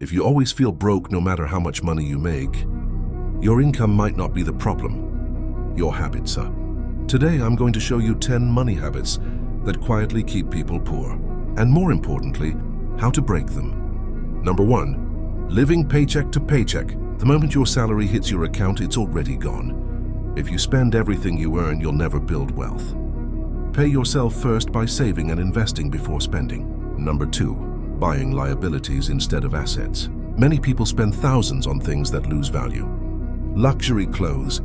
If you always feel broke no matter how much money you make, your income might not be the problem. Your habits are. Today I'm going to show you 10 money habits that quietly keep people poor, and more importantly, how to break them. Number 1. Living paycheck to paycheck. The moment your salary hits your account, it's already gone. If you spend everything you earn, you'll never build wealth. Pay yourself first by saving and investing before spending. Number 2. Buying liabilities instead of assets. Many people spend thousands on things that lose value. Luxury clothes,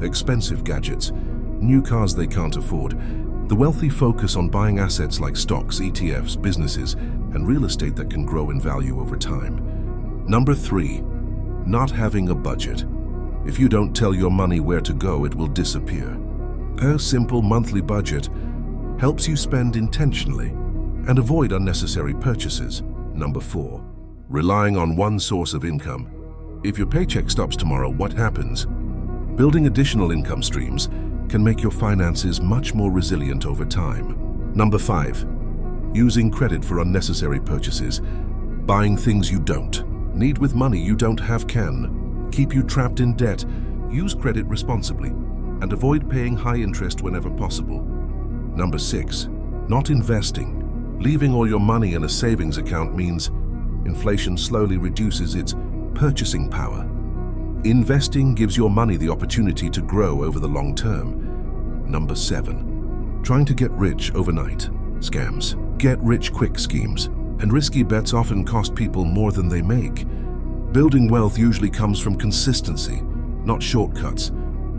expensive gadgets, new cars they can't afford. The wealthy focus on buying assets like stocks, ETFs, businesses, and real estate that can grow in value over time. Number 3. Not having a budget. If you don't tell your money where to go, it will disappear. A simple monthly budget helps you spend intentionally and avoid unnecessary purchases. Number 4. Relying on one source of income. If your paycheck stops tomorrow, what happens? Building additional income streams can make your finances much more resilient over time. Number 5. Using credit for unnecessary purchases. Buying things you don't need with money you don't have can keep you trapped in debt. Use credit responsibly and avoid paying high interest whenever possible. Number 6. Not investing. Leaving all your money in a savings account means inflation slowly reduces its purchasing power. Investing gives your money the opportunity to grow over the long term. Number 7. Trying to get rich overnight. Scams, get-rich-quick schemes, and risky bets often cost people more than they make. Building wealth usually comes from consistency, not shortcuts.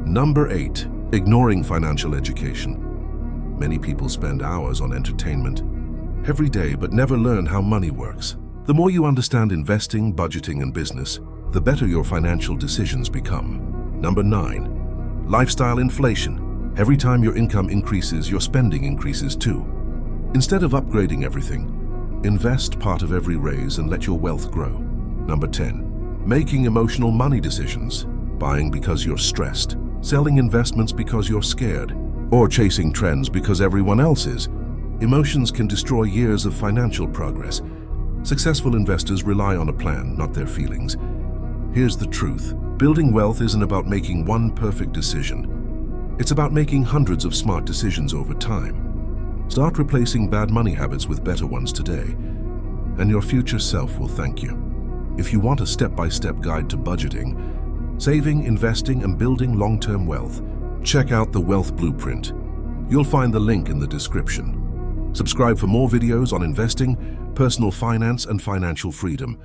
Number 8. Ignoring financial education. Many people spend hours on entertainment every day but never learn how money works. The more you understand investing, budgeting, and business, the better your financial decisions become. Number 9. Lifestyle inflation. Every time your income increases, your spending increases too. Instead of upgrading everything, invest part of every raise and let your wealth grow. Number 10. Making emotional money decisions. Buying because you're stressed, selling investments because you're scared, or chasing trends because everyone else is. Emotions can destroy years of financial progress. Successful investors rely on a plan, not their feelings. Here's the truth. Building wealth isn't about making one perfect decision. It's about making hundreds of smart decisions over time. Start replacing bad money habits with better ones today, and your future self will thank you. If you want a step-by-step guide to budgeting, saving, investing, and building long-term wealth, check out the Wealth Blueprint. You'll find the link in the description. Subscribe for more videos on investing, personal finance, and financial freedom.